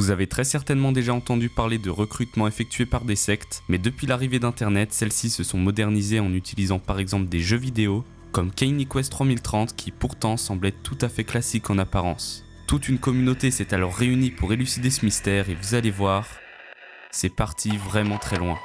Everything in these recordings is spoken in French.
Vous avez très certainement déjà entendu parler de recrutement effectué par des sectes, mais depuis l'arrivée d'internet, celles-ci se sont modernisées en utilisant par exemple des jeux vidéo, comme Caney Quest 3030 qui pourtant semble être tout à fait classique en apparence. Toute une communauté s'est alors réunie pour élucider ce mystère et vous allez voir, c'est parti vraiment très loin.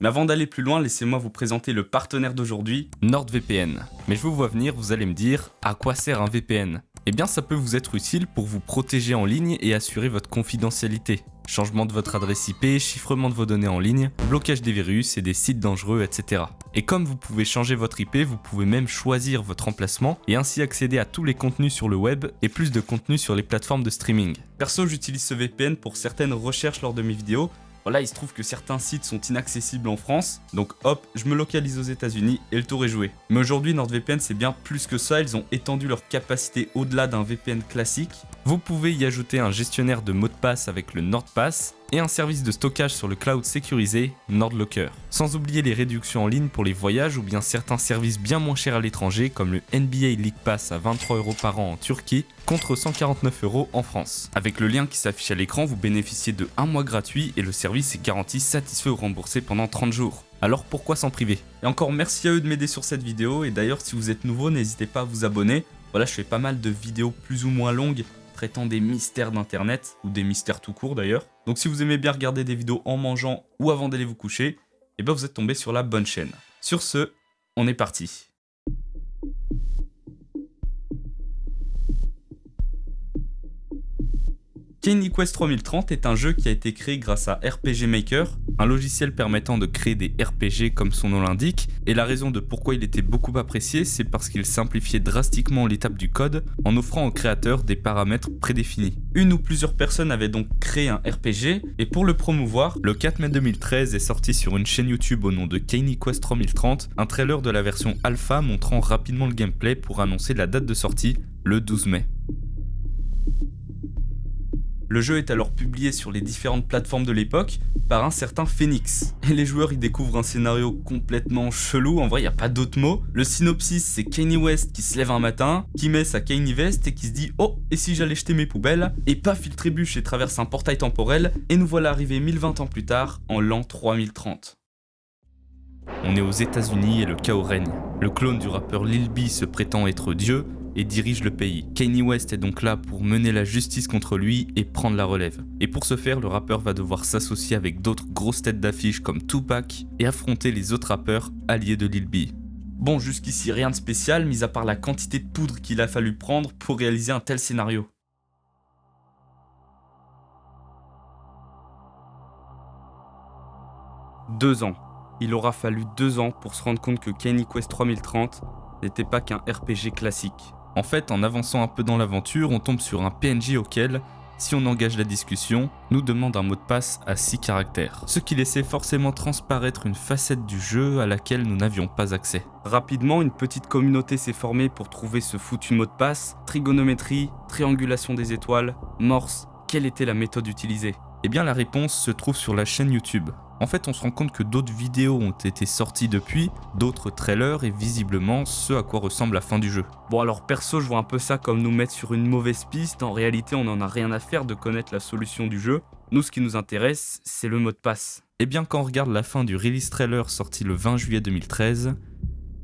Mais avant d'aller plus loin, laissez-moi vous présenter le partenaire d'aujourd'hui, NordVPN. Mais je vous vois venir, vous allez me dire, à quoi sert un VPN ? Eh bien ça peut vous être utile pour vous protéger en ligne et assurer votre confidentialité. Changement de votre adresse IP, chiffrement de vos données en ligne, blocage des virus et des sites dangereux, etc. Et comme vous pouvez changer votre IP, vous pouvez même choisir votre emplacement et ainsi accéder à tous les contenus sur le web et plus de contenus sur les plateformes de streaming. Perso, j'utilise ce VPN pour certaines recherches lors de mes vidéos. Voilà, il se trouve que certains sites sont inaccessibles en France, donc hop, je me localise aux États-Unis et le tour est joué. Mais aujourd'hui, NordVPN c'est bien plus que ça, ils ont étendu leur capacité au-delà d'un VPN classique. Vous pouvez y ajouter un gestionnaire de mots de passe avec le NordPass et un service de stockage sur le cloud sécurisé NordLocker. Sans oublier les réductions en ligne pour les voyages ou bien certains services bien moins chers à l'étranger comme le NBA League Pass à 23€ par an en Turquie contre 149€ en France. Avec le lien qui s'affiche à l'écran, vous bénéficiez de 1 mois gratuit et le service est garanti satisfait ou remboursé pendant 30 jours. Alors pourquoi s'en priver? Et encore merci à eux de m'aider sur cette vidéo et d'ailleurs si vous êtes nouveau n'hésitez pas à vous abonner. Voilà, je fais pas mal de vidéos plus ou moins longues traitant des mystères d'internet ou des mystères tout court d'ailleurs. Donc si vous aimez bien regarder des vidéos en mangeant ou avant d'aller vous coucher, et ben vous êtes tombé sur la bonne chaîne. Sur ce, on est parti. Caney Quest 3030 est un jeu qui a été créé grâce à RPG Maker, un logiciel permettant de créer des RPG comme son nom l'indique, et la raison de pourquoi il était beaucoup apprécié, c'est parce qu'il simplifiait drastiquement l'étape du code en offrant aux créateurs des paramètres prédéfinis. Une ou plusieurs personnes avaient donc créé un RPG, et pour le promouvoir, le 4 mai 2013 est sorti sur une chaîne YouTube au nom de Caney Quest 3030, un trailer de la version alpha montrant rapidement le gameplay pour annoncer la date de sortie, le 12 mai. Le jeu est alors publié sur les différentes plateformes de l'époque par un certain Phoenix. Et les joueurs y découvrent un scénario complètement chelou, en vrai il n'y a pas d'autre mot. Le synopsis c'est Kanye West qui se lève un matin, qui met sa Kanye Vest et qui se dit « Oh, et si j'allais jeter mes poubelles ?» Et paf, il trébuche et traverse un portail temporel, et nous voilà arrivés 1020 ans plus tard, en l'an 3030. On est aux États-Unis et le chaos règne. Le clone du rappeur Lil B se prétend être Dieu, et dirige le pays. Kanye West est donc là pour mener la justice contre lui et prendre la relève. Et pour ce faire, le rappeur va devoir s'associer avec d'autres grosses têtes d'affiche comme Tupac et affronter les autres rappeurs alliés de Lil B. Bon, jusqu'ici rien de spécial, mis à part la quantité de poudre qu'il a fallu prendre pour réaliser un tel scénario. Deux ans. Il aura fallu 2 ans pour se rendre compte que Caney Quest 3030 n'était pas qu'un RPG classique. En fait, en avançant un peu dans l'aventure, on tombe sur un PNJ auquel, si on engage la discussion, nous demande un mot de passe à 6 caractères. Ce qui laissait forcément transparaître une facette du jeu à laquelle nous n'avions pas accès. Rapidement, une petite communauté s'est formée pour trouver ce foutu mot de passe. Trigonométrie, triangulation des étoiles, morse, quelle était la méthode utilisée? Eh bien la réponse se trouve sur la chaîne YouTube. En fait, on se rend compte que d'autres vidéos ont été sorties depuis, d'autres trailers et visiblement ce à quoi ressemble la fin du jeu. Bon alors perso, je vois un peu ça comme nous mettre sur une mauvaise piste, en réalité on n'en a rien à faire de connaître la solution du jeu. Nous ce qui nous intéresse, c'est le mot de passe. Et bien quand on regarde la fin du release trailer sorti le 20 juillet 2013,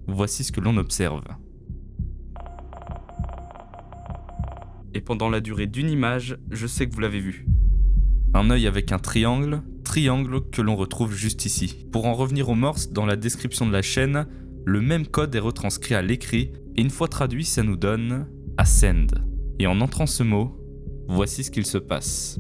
voici ce que l'on observe. Et pendant la durée d'une image, je sais que vous l'avez vu. Un œil avec un triangle que l'on retrouve juste ici. Pour en revenir aux morses, dans la description de la chaîne, le même code est retranscrit à l'écrit et une fois traduit, ça nous donne « Ascend ». Et en entrant ce mot, voici ce qu'il se passe.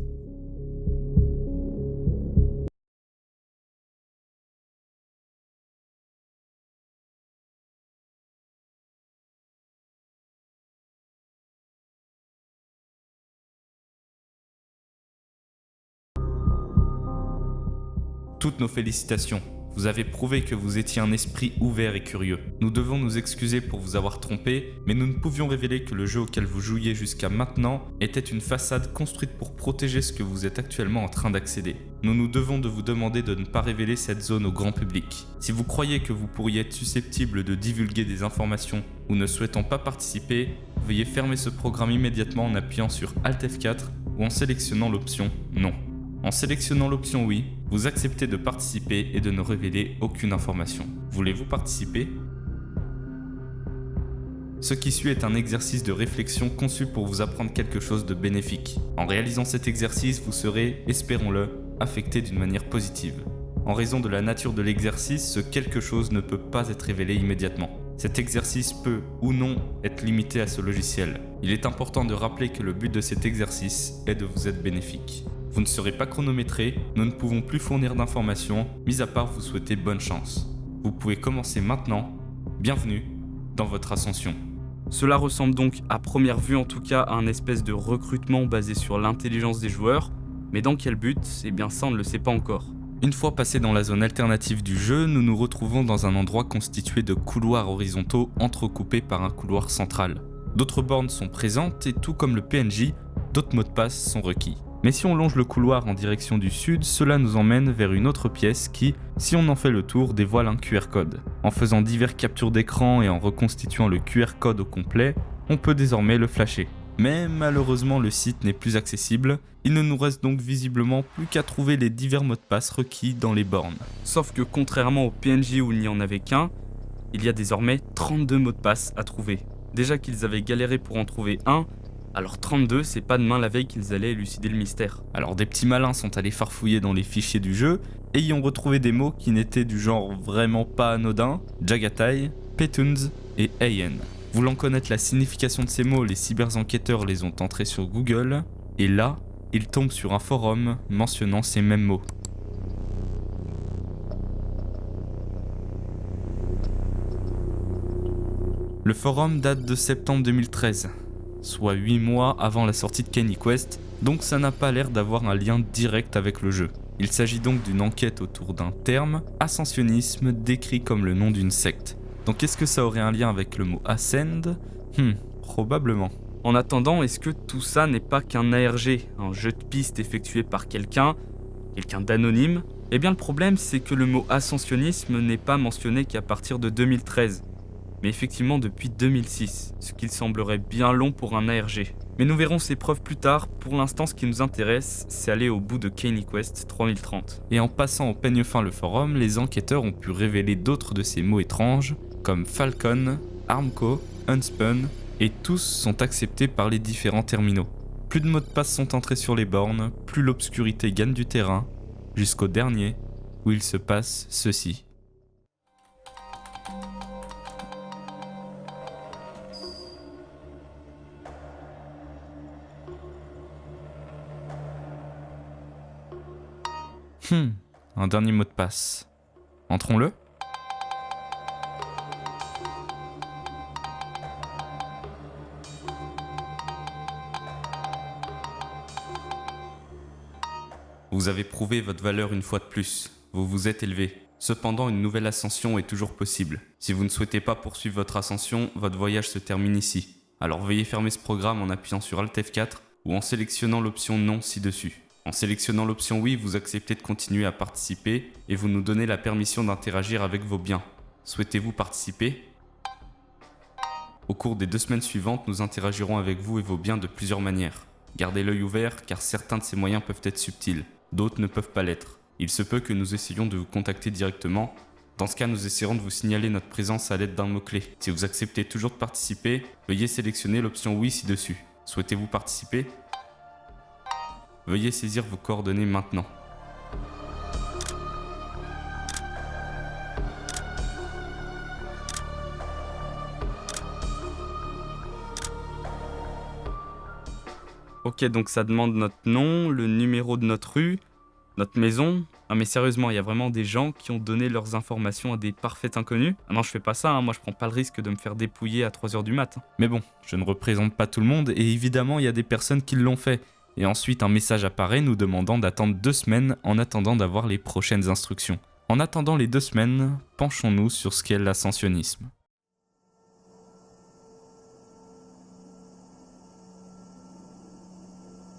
Toutes nos félicitations. Vous avez prouvé que vous étiez un esprit ouvert et curieux. Nous devons nous excuser pour vous avoir trompé, mais nous ne pouvions révéler que le jeu auquel vous jouiez jusqu'à maintenant était une façade construite pour protéger ce que vous êtes actuellement en train d'accéder. Nous nous devons de vous demander de ne pas révéler cette zone au grand public. Si vous croyez que vous pourriez être susceptible de divulguer des informations ou ne souhaitant pas participer, veuillez fermer ce programme immédiatement en appuyant sur Alt F4 ou en sélectionnant l'option Non. En sélectionnant l'option Oui, vous acceptez de participer et de ne révéler aucune information. Voulez-vous participer ? Ce qui suit est un exercice de réflexion conçu pour vous apprendre quelque chose de bénéfique. En réalisant cet exercice, vous serez, espérons-le, affecté d'une manière positive. En raison de la nature de l'exercice, ce quelque chose ne peut pas être révélé immédiatement. Cet exercice peut, ou non, être limité à ce logiciel. Il est important de rappeler que le but de cet exercice est de vous être bénéfique. Vous ne serez pas chronométré, nous ne pouvons plus fournir d'informations, mis à part vous souhaiter bonne chance. Vous pouvez commencer maintenant. Bienvenue dans votre ascension. Cela ressemble donc, à première vue en tout cas, à un espèce de recrutement basé sur l'intelligence des joueurs, mais dans quel but ? Eh bien ça on ne le sait pas encore. Une fois passé dans la zone alternative du jeu, nous nous retrouvons dans un endroit constitué de couloirs horizontaux entrecoupés par un couloir central. D'autres bornes sont présentes et tout comme le PNJ, d'autres mots de passe sont requis. Mais si on longe le couloir en direction du sud, cela nous emmène vers une autre pièce qui, si on en fait le tour, dévoile un QR code. En faisant diverses captures d'écran et en reconstituant le QR code au complet, on peut désormais le flasher. Mais malheureusement le site n'est plus accessible, il ne nous reste donc visiblement plus qu'à trouver les divers mots de passe requis dans les bornes. Sauf que contrairement au PNJ où il n'y en avait qu'un, il y a désormais 32 mots de passe à trouver. Déjà qu'ils avaient galéré pour en trouver un, alors 32, c'est pas demain la veille qu'ils allaient élucider le mystère. Alors des petits malins sont allés farfouiller dans les fichiers du jeu et y ont retrouvé des mots qui n'étaient du genre vraiment pas anodins, Jagatai, Petuns et Ayen. Voulant connaître la signification de ces mots, les cyberenquêteurs les ont entrés sur Google et là, ils tombent sur un forum mentionnant ces mêmes mots. Le forum date de septembre 2013. Soit 8 mois avant la sortie de Kenny Quest, donc ça n'a pas l'air d'avoir un lien direct avec le jeu. Il s'agit donc d'une enquête autour d'un terme, ascensionnisme, décrit comme le nom d'une secte. Donc est-ce que ça aurait un lien avec le mot Ascend ? Probablement. En attendant, est-ce que tout ça n'est pas qu'un ARG, un jeu de piste effectué par quelqu'un d'anonyme ? Eh bien le problème c'est que le mot ascensionnisme n'est pas mentionné qu'à partir de 2013. Mais effectivement depuis 2006, ce qui semblerait bien long pour un ARG. Mais nous verrons ces preuves plus tard, pour l'instant ce qui nous intéresse, c'est aller au bout de Kenny Quest 3030. Et en passant au peigne fin le forum, les enquêteurs ont pu révéler d'autres de ces mots étranges, comme Falcon, Armco, Unspun, et tous sont acceptés par les différents terminaux. Plus de mots de passe sont entrés sur les bornes, plus l'obscurité gagne du terrain, jusqu'au dernier, où il se passe ceci. Un dernier mot de passe. Entrons-le ? Vous avez prouvé votre valeur une fois de plus. Vous vous êtes élevé. Cependant, une nouvelle ascension est toujours possible. Si vous ne souhaitez pas poursuivre votre ascension, votre voyage se termine ici. Alors veuillez fermer ce programme en appuyant sur Alt F4 ou en sélectionnant l'option Non ci-dessus. En sélectionnant l'option Oui, vous acceptez de continuer à participer et vous nous donnez la permission d'interagir avec vos biens. Souhaitez-vous participer ? Au cours des 2 semaines suivantes, nous interagirons avec vous et vos biens de plusieurs manières. Gardez l'œil ouvert car certains de ces moyens peuvent être subtils, d'autres ne peuvent pas l'être. Il se peut que nous essayions de vous contacter directement. Dans ce cas, nous essaierons de vous signaler notre présence à l'aide d'un mot-clé. Si vous acceptez toujours de participer, veuillez sélectionner l'option Oui ci-dessus. Souhaitez-vous participer ? Veuillez saisir vos coordonnées maintenant. Ok, donc ça demande notre nom, le numéro de notre rue, notre maison. Ah mais sérieusement, il y a vraiment des gens qui ont donné leurs informations à des parfaits inconnus. Ah non, je fais pas ça, moi je prends pas le risque de me faire dépouiller à 3h du mat. Mais bon, je ne représente pas tout le monde et évidemment il y a des personnes qui l'ont fait. Et ensuite un message apparaît nous demandant d'attendre 2 semaines en attendant d'avoir les prochaines instructions. En attendant les 2 semaines, penchons-nous sur ce qu'est l'ascensionnisme.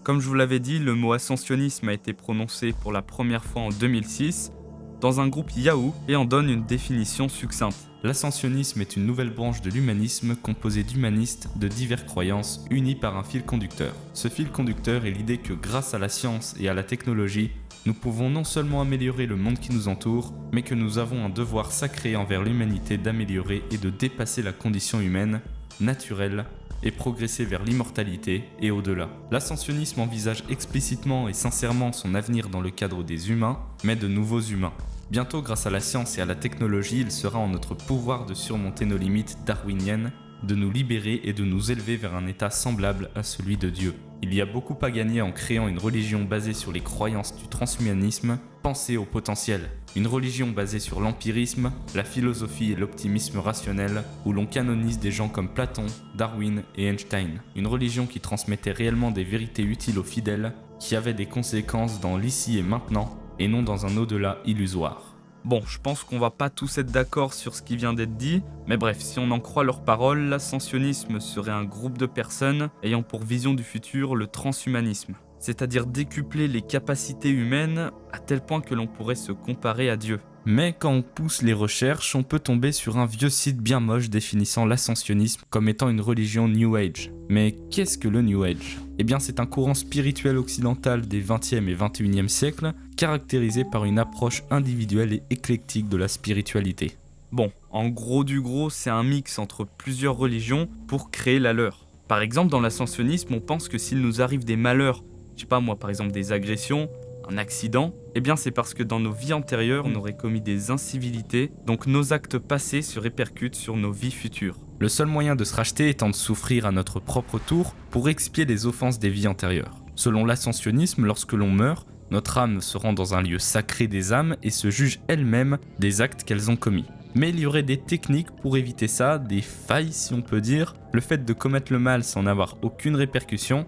Comme je vous l'avais dit, le mot ascensionnisme a été prononcé pour la première fois en 2006 dans un groupe Yahoo et en donne une définition succincte. L'ascensionnisme est une nouvelle branche de l'humanisme composée d'humanistes de diverses croyances unis par un fil conducteur. Ce fil conducteur est l'idée que grâce à la science et à la technologie, nous pouvons non seulement améliorer le monde qui nous entoure, mais que nous avons un devoir sacré envers l'humanité d'améliorer et de dépasser la condition humaine, naturelle, et progresser vers l'immortalité et au-delà. L'ascensionnisme envisage explicitement et sincèrement son avenir dans le cadre des humains, mais de nouveaux humains. Bientôt, grâce à la science et à la technologie, il sera en notre pouvoir de surmonter nos limites darwiniennes, de nous libérer et de nous élever vers un état semblable à celui de Dieu. Il y a beaucoup à gagner en créant une religion basée sur les croyances du transhumanisme. Pensez au potentiel. Une religion basée sur l'empirisme, la philosophie et l'optimisme rationnel, où l'on canonise des gens comme Platon, Darwin et Einstein. Une religion qui transmettait réellement des vérités utiles aux fidèles, qui avait des conséquences dans l'ici et maintenant, et non dans un au-delà illusoire. Bon, je pense qu'on va pas tous être d'accord sur ce qui vient d'être dit, mais bref, si on en croit leurs paroles, l'ascensionnisme serait un groupe de personnes ayant pour vision du futur le transhumanisme, c'est-à-dire décupler les capacités humaines à tel point que l'on pourrait se comparer à Dieu. Mais quand on pousse les recherches, on peut tomber sur un vieux site bien moche définissant l'ascensionnisme comme étant une religion New Age. Mais qu'est-ce que le New Age ? Eh bien, c'est un courant spirituel occidental des 20e et 21e siècles, caractérisé par une approche individuelle et éclectique de la spiritualité. Bon, en gros du gros, c'est un mix entre plusieurs religions pour créer la leur. Par exemple, dans l'ascensionnisme, on pense que s'il nous arrive des malheurs, je sais pas moi, par exemple des agressions, un accident, eh bien c'est parce que dans nos vies antérieures, on aurait commis des incivilités, donc nos actes passés se répercutent sur nos vies futures. Le seul moyen de se racheter étant de souffrir à notre propre tour pour expier les offenses des vies antérieures. Selon l'ascensionnisme, lorsque l'on meurt, notre âme se rend dans un lieu sacré des âmes et se juge elle-même des actes qu'elles ont commis. Mais il y aurait des techniques pour éviter ça, des failles si on peut dire, le fait de commettre le mal sans avoir aucune répercussion,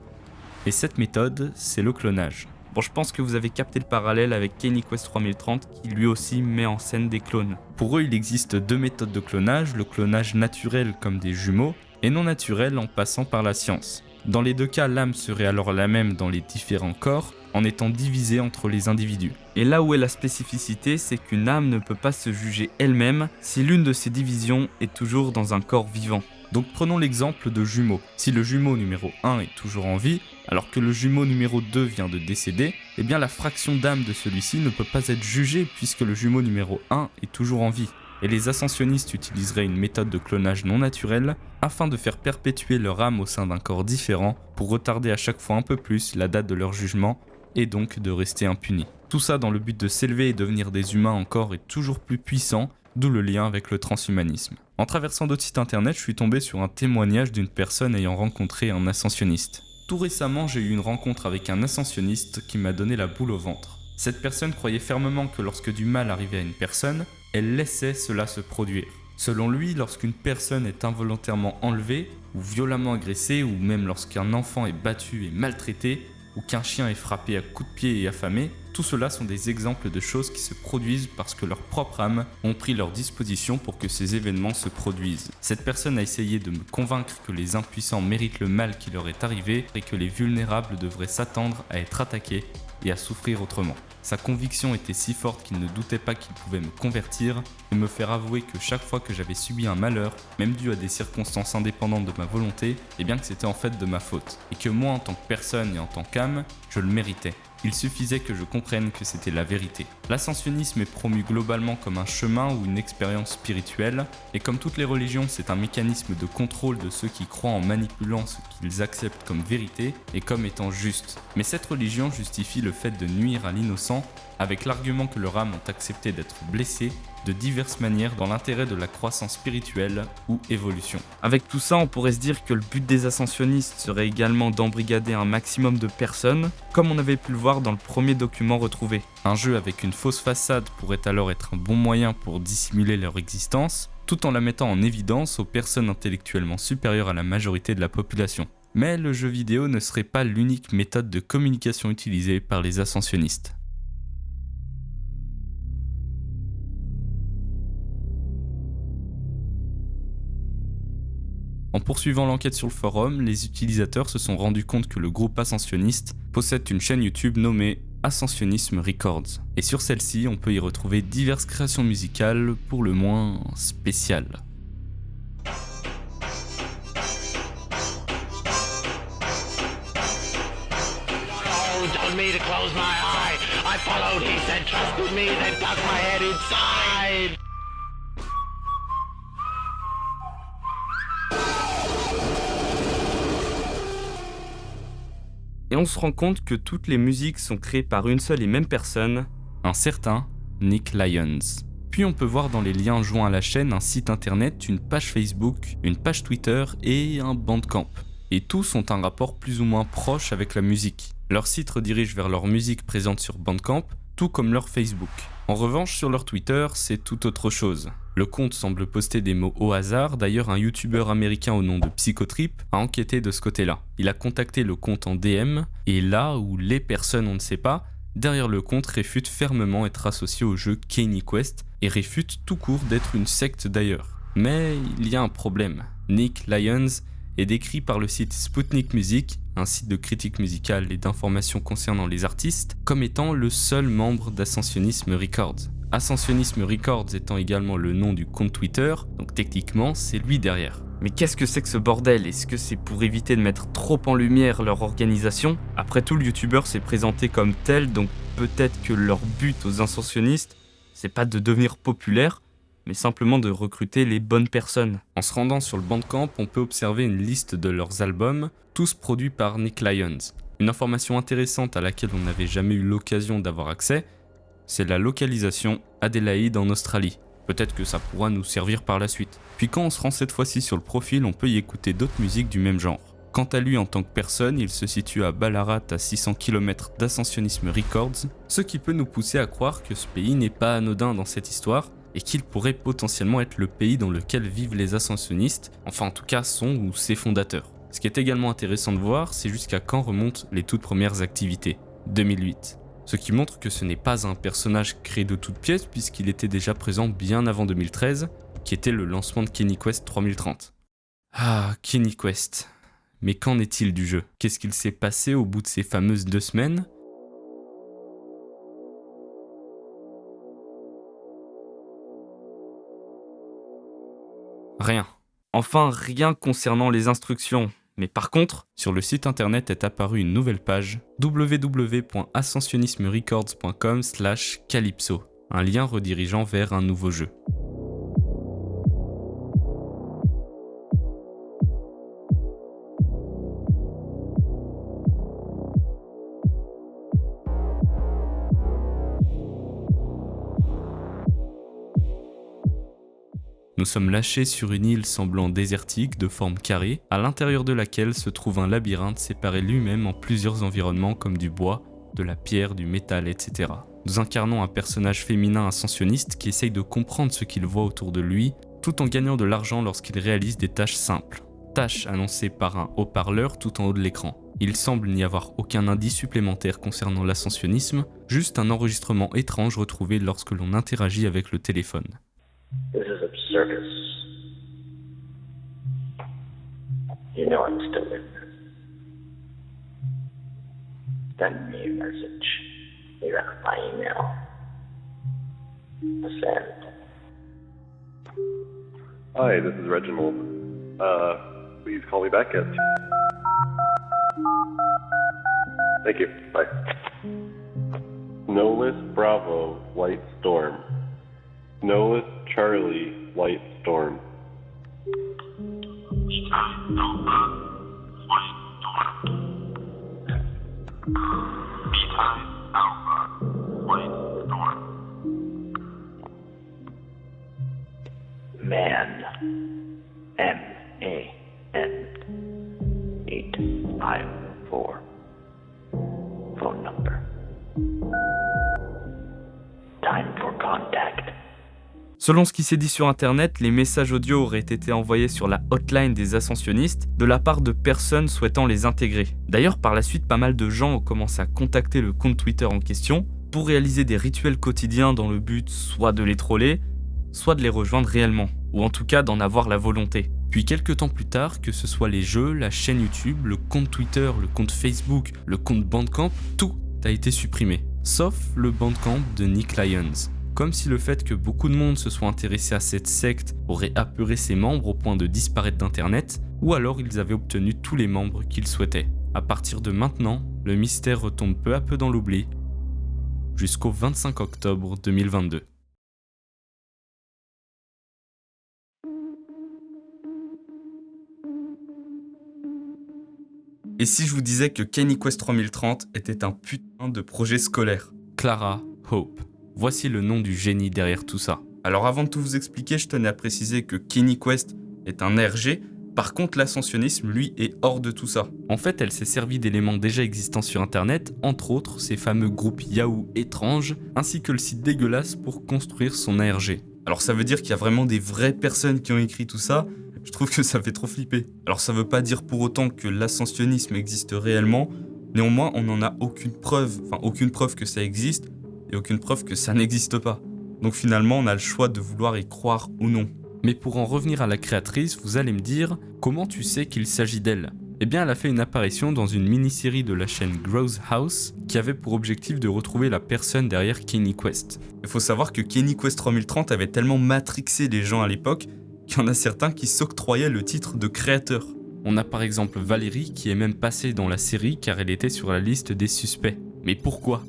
et cette méthode, c'est le clonage. Bon, je pense que vous avez capté le parallèle avec Kanye Quest 3030 qui lui aussi met en scène des clones. Pour eux, il existe 2 méthodes de clonage, le clonage naturel comme des jumeaux, et non naturel en passant par la science. Dans les 2 cas, l'âme serait alors la même dans les différents corps, en étant divisée entre les individus. Et là où est la spécificité, c'est qu'une âme ne peut pas se juger elle-même si l'une de ces divisions est toujours dans un corps vivant. Donc prenons l'exemple de jumeaux. Si le jumeau numéro 1 est toujours en vie, alors que le jumeau numéro 2 vient de décéder, eh bien la fraction d'âme de celui-ci ne peut pas être jugée puisque le jumeau numéro 1 est toujours en vie. Et les ascensionnistes utiliseraient une méthode de clonage non naturelle afin de faire perpétuer leur âme au sein d'un corps différent pour retarder à chaque fois un peu plus la date de leur jugement et donc de rester impunis. Tout ça dans le but de s'élever et devenir des humains encore et toujours plus puissants, d'où le lien avec le transhumanisme. En traversant d'autres sites internet, je suis tombé sur un témoignage d'une personne ayant rencontré un ascensionniste. Tout récemment, j'ai eu une rencontre avec un ascensionniste qui m'a donné la boule au ventre. Cette personne croyait fermement que lorsque du mal arrivait à une personne, elle laissait cela se produire. Selon lui, lorsqu'une personne est involontairement enlevée, ou violemment agressée, ou même lorsqu'un enfant est battu et maltraité, ou qu'un chien est frappé à coups de pied et affamé, tout cela sont des exemples de choses qui se produisent parce que leurs propres âmes ont pris leur disposition pour que ces événements se produisent. Cette personne a essayé de me convaincre que les impuissants méritent le mal qui leur est arrivé et que les vulnérables devraient s'attendre à être attaqués et à souffrir autrement. Sa conviction était si forte qu'il ne doutait pas qu'il pouvait me convertir et me faire avouer que chaque fois que j'avais subi un malheur, même dû à des circonstances indépendantes de ma volonté, eh bien que c'était en fait de ma faute. Et que moi, en tant que personne et en tant qu'âme, je le méritais. Il suffisait que je comprenne que c'était la vérité. L'ascensionnisme est promu globalement comme un chemin ou une expérience spirituelle, et comme toutes les religions, c'est un mécanisme de contrôle de ceux qui croient en manipulant ce qu'ils acceptent comme vérité et comme étant juste. Mais cette religion justifie le fait de nuire à l'innocent avec l'argument que leurs âmes ont accepté d'être blessées de diverses manières dans l'intérêt de la croissance spirituelle ou évolution. Avec tout ça, on pourrait se dire que le but des ascensionnistes serait également d'embrigader un maximum de personnes, comme on avait pu le voir dans le premier document retrouvé. Un jeu avec une fausse façade pourrait alors être un bon moyen pour dissimuler leur existence, tout en la mettant en évidence aux personnes intellectuellement supérieures à la majorité de la population. Mais le jeu vidéo ne serait pas l'unique méthode de communication utilisée par les ascensionnistes. En poursuivant l'enquête sur le forum, les utilisateurs se sont rendus compte que le groupe ascensionniste possède une chaîne YouTube nommée Ascensionism Records. Et sur celle-ci, on peut y retrouver diverses créations musicales pour le moins spéciales. Told me to close my eye. I followed, he said, trusted me, then tucked my head inside. Et on se rend compte que toutes les musiques sont créées par une seule et même personne, un certain Nick Lyons. Puis on peut voir dans les liens joints à la chaîne un site internet, une page Facebook, une page Twitter et un Bandcamp. Et tous ont un rapport plus ou moins proche avec la musique. Leur site redirige vers leur musique présente sur Bandcamp, tout comme leur Facebook. En revanche, sur leur Twitter, c'est tout autre chose. Le compte semble poster des mots au hasard, d'ailleurs un youtubeur américain au nom de Psychotrip a enquêté de ce côté-là. Il a contacté le compte en DM, et là où les personnes on ne sait pas, derrière le compte réfute fermement être associé au jeu Kenny Quest, et réfute tout court d'être une secte d'ailleurs. Mais il y a un problème. Nick Lyons est décrit par le site Sputnik Music, un site de critique musicale et d'informations concernant les artistes, comme étant le seul membre d'Ascensionism Records. Ascensionism Records étant également le nom du compte Twitter, donc techniquement c'est lui derrière. Mais qu'est-ce que c'est que ce bordel? Est-ce que c'est pour éviter de mettre trop en lumière leur organisation? Après tout, le youtubeur s'est présenté comme tel, donc peut-être que leur but aux ascensionnistes, c'est pas de devenir populaire, mais simplement de recruter les bonnes personnes. En se rendant sur le Bandcamp, on peut observer une liste de leurs albums, tous produits par Nick Lyons. Une information intéressante à laquelle on n'avait jamais eu l'occasion d'avoir accès, c'est la localisation Adélaïde en Australie. Peut-être que ça pourra nous servir par la suite. Puis quand on se rend cette fois-ci sur le profil, on peut y écouter d'autres musiques du même genre. Quant à lui en tant que personne, il se situe à Ballarat à 600 km d'Ascensionism Records, ce qui peut nous pousser à croire que ce pays n'est pas anodin dans cette histoire, et qu'il pourrait potentiellement être le pays dans lequel vivent les ascensionnistes, enfin en tout cas son ou ses fondateurs. Ce qui est également intéressant de voir, c'est jusqu'à quand remontent les toutes premières activités, 2008. Ce qui montre que ce n'est pas un personnage créé de toutes pièces puisqu'il était déjà présent bien avant 2013, qui était le lancement de Kenny Quest 3030. Ah, Kenny Quest. Mais qu'en est-il du jeu? Qu'est-ce qu'il s'est passé au bout de ces fameuses 2 semaines? Rien. Enfin, rien concernant les instructions. Mais par contre, sur le site internet est apparue une nouvelle page, www.ascensionismrecords.com/calypso, un lien redirigeant vers un nouveau jeu. Nous sommes lâchés sur une île semblant désertique de forme carrée, à l'intérieur de laquelle se trouve un labyrinthe séparé lui-même en plusieurs environnements comme du bois, de la pierre, du métal, etc. Nous incarnons un personnage féminin ascensionniste qui essaye de comprendre ce qu'il voit autour de lui, tout en gagnant de l'argent lorsqu'il réalise des tâches simples. Tâches annoncées par un haut-parleur tout en haut de l'écran. Il semble n'y avoir aucun indice supplémentaire concernant l'ascensionnisme, juste un enregistrement étrange retrouvé lorsque l'on interagit avec le téléphone. This is absurdus. You know I'm still in this. Send me a message. Either by email. Send. Hi, this is Reginald. Please call me back at... Thank you. Bye. Snowless Bravo, White Storm. Snowless Charlie, White Storm. Man. M-A-N 854. Phone number. Time for contact. Selon ce qui s'est dit sur internet, les messages audio auraient été envoyés sur la hotline des ascensionnistes de la part de personnes souhaitant les intégrer. D'ailleurs, par la suite, pas mal de gens ont commencé à contacter le compte Twitter en question pour réaliser des rituels quotidiens dans le but soit de les troller, soit de les rejoindre réellement, ou en tout cas d'en avoir la volonté. Puis quelques temps plus tard, que ce soit les jeux, la chaîne YouTube, le compte Twitter, le compte Facebook, le compte Bandcamp, tout a été supprimé. Sauf le Bandcamp de Nick Lyons. Comme si le fait que beaucoup de monde se soit intéressé à cette secte aurait apeuré ses membres au point de disparaître d'internet, ou alors ils avaient obtenu tous les membres qu'ils souhaitaient. À partir de maintenant, le mystère retombe peu à peu dans l'oubli, jusqu'au 25 octobre 2022. Et si je vous disais que Kenny Quest 3030 était un putain de projet scolaire? Clara Hope. Voici le nom du génie derrière tout ça. Alors avant de tout vous expliquer, je tenais à préciser que Kenny Quest est un RG, par contre l'ascensionnisme, lui, est hors de tout ça. En fait, elle s'est servie d'éléments déjà existants sur internet, entre autres ces fameux groupes Yahoo étranges, ainsi que le site dégueulasse pour construire son ARG. Alors ça veut dire qu'il y a vraiment des vraies personnes qui ont écrit tout ça? Je trouve que ça fait trop flipper. Alors ça veut pas dire pour autant que l'ascensionnisme existe réellement, néanmoins on n'en a aucune preuve que ça existe, et aucune preuve que ça n'existe pas. Donc finalement on a le choix de vouloir y croire ou non. Mais pour en revenir à la créatrice, vous allez me dire, comment tu sais qu'il s'agit d'elle? Eh bien elle a fait une apparition dans une mini-série de la chaîne Growth House qui avait pour objectif de retrouver la personne derrière Kenny Quest. Il faut savoir que Kenny Quest 3030 avait tellement matrixé les gens à l'époque qu'il y en a certains qui s'octroyaient le titre de créateur. On a par exemple Valérie qui est même passée dans la série car elle était sur la liste des suspects. Mais pourquoi?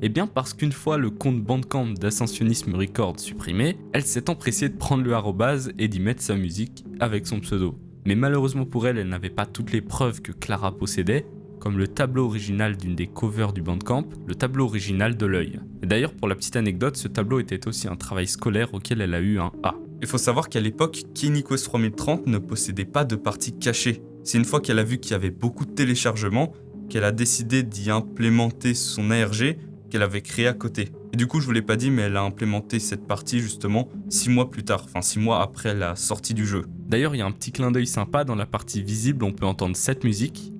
Eh bien parce qu'une fois le compte Bandcamp d'Ascensionnism Records supprimé, elle s'est empressée de prendre le arrobase et d'y mettre sa musique avec son pseudo. Mais malheureusement pour elle, elle n'avait pas toutes les preuves que Clara possédait, comme le tableau original d'une des covers du Bandcamp, le tableau original de l'œil. Et d'ailleurs pour la petite anecdote, ce tableau était aussi un travail scolaire auquel elle a eu un A. Il faut savoir qu'à l'époque, Kenny Quest 3030 ne possédait pas de partie cachée. C'est une fois qu'elle a vu qu'il y avait beaucoup de téléchargements qu'elle a décidé d'y implémenter son ARG qu'elle avait créé à côté. Et du coup, je vous l'ai pas dit, mais elle a implémenté cette partie justement 6 mois plus tard, 6 mois après la sortie du jeu. D'ailleurs, il y a un petit clin d'œil sympa dans la partie visible, on peut entendre cette musique.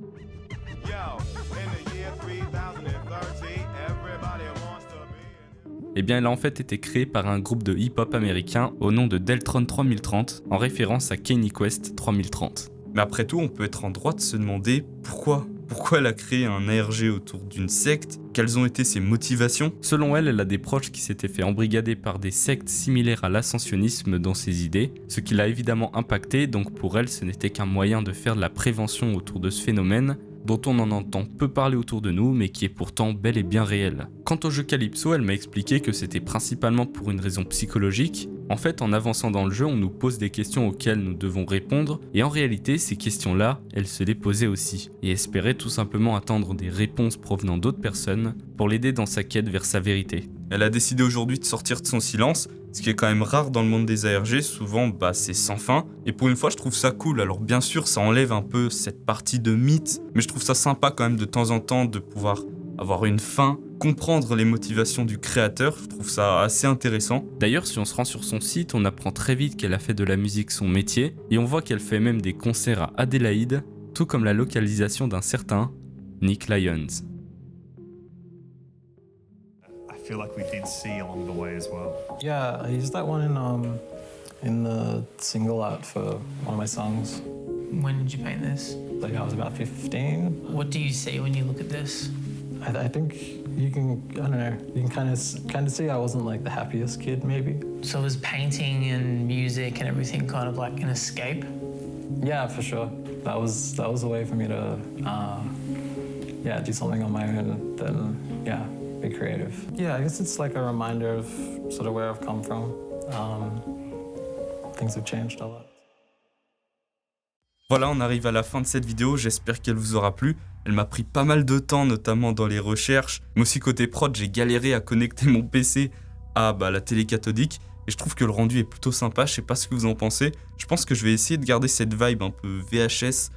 Eh bien, elle a en fait été créée par un groupe de hip-hop américain au nom de Deltron 3030, en référence à Kenny Quest 3030. Mais après tout, on peut être en droit de se demander pourquoi elle a créé un ARG autour d'une secte? Quelles ont été ses motivations? Selon elle, elle a des proches qui s'étaient fait embrigader par des sectes similaires à l'ascensionnisme dans ses idées, ce qui l'a évidemment impacté, donc pour elle, ce n'était qu'un moyen de faire de la prévention autour de ce phénomène, dont on en entend peu parler autour de nous, mais qui est pourtant bel et bien réel. Quant au jeu Calypso, elle m'a expliqué que c'était principalement pour une raison psychologique. En fait, en avançant dans le jeu, on nous pose des questions auxquelles nous devons répondre, et en réalité, ces questions-là, elle se les posait aussi, et espérait tout simplement attendre des réponses provenant d'autres personnes pour l'aider dans sa quête vers sa vérité. Elle a décidé aujourd'hui de sortir de son silence, ce qui est quand même rare dans le monde des ARG, souvent c'est sans fin, et pour une fois je trouve ça cool. Alors bien sûr ça enlève un peu cette partie de mythe, mais je trouve ça sympa quand même de temps en temps de pouvoir avoir une fin, comprendre les motivations du créateur, je trouve ça assez intéressant. D'ailleurs, si on se rend sur son site, on apprend très vite qu'elle a fait de la musique son métier, et on voit qu'elle fait même des concerts à Adélaïde, tout comme la localisation d'un certain Nick Lyons. I feel like we did see along the way as well. Yeah, I used that one in the single art for one of my songs. When did you paint this? Like I was about 15. What do you see when you look at this? I think you can, I don't know, you can kind of see I wasn't like the happiest kid maybe. So was painting and music and everything kind of like an escape? Yeah, for sure. That was a way for me to do something on my own, then be creative. Yeah, I guess it's like a reminder of sort of where I've come from. Things have changed a lot. Voilà, on arrive à la fin de cette vidéo, j'espère qu'elle vous aura plu. Elle m'a pris pas mal de temps, notamment dans les recherches, mais aussi côté prod, j'ai galéré à connecter mon PC à la télé cathodique, et je trouve que le rendu est plutôt sympa, je sais pas ce que vous en pensez. Je pense que je vais essayer de garder cette vibe un peu VHS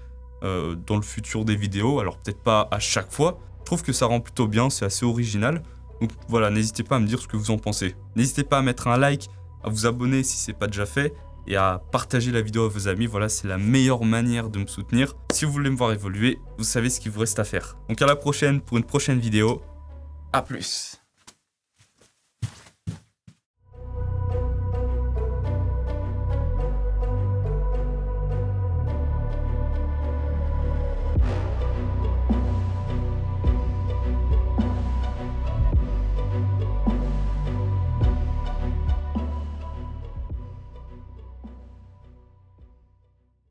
dans le futur des vidéos, alors peut-être pas à chaque fois. Je trouve que ça rend plutôt bien, c'est assez original. Donc voilà, n'hésitez pas à me dire ce que vous en pensez. N'hésitez pas à mettre un like, à vous abonner si c'est pas déjà fait, et à partager la vidéo à vos amis. Voilà, c'est la meilleure manière de me soutenir. Si vous voulez me voir évoluer, vous savez ce qu'il vous reste à faire. Donc à la prochaine pour une prochaine vidéo. À plus.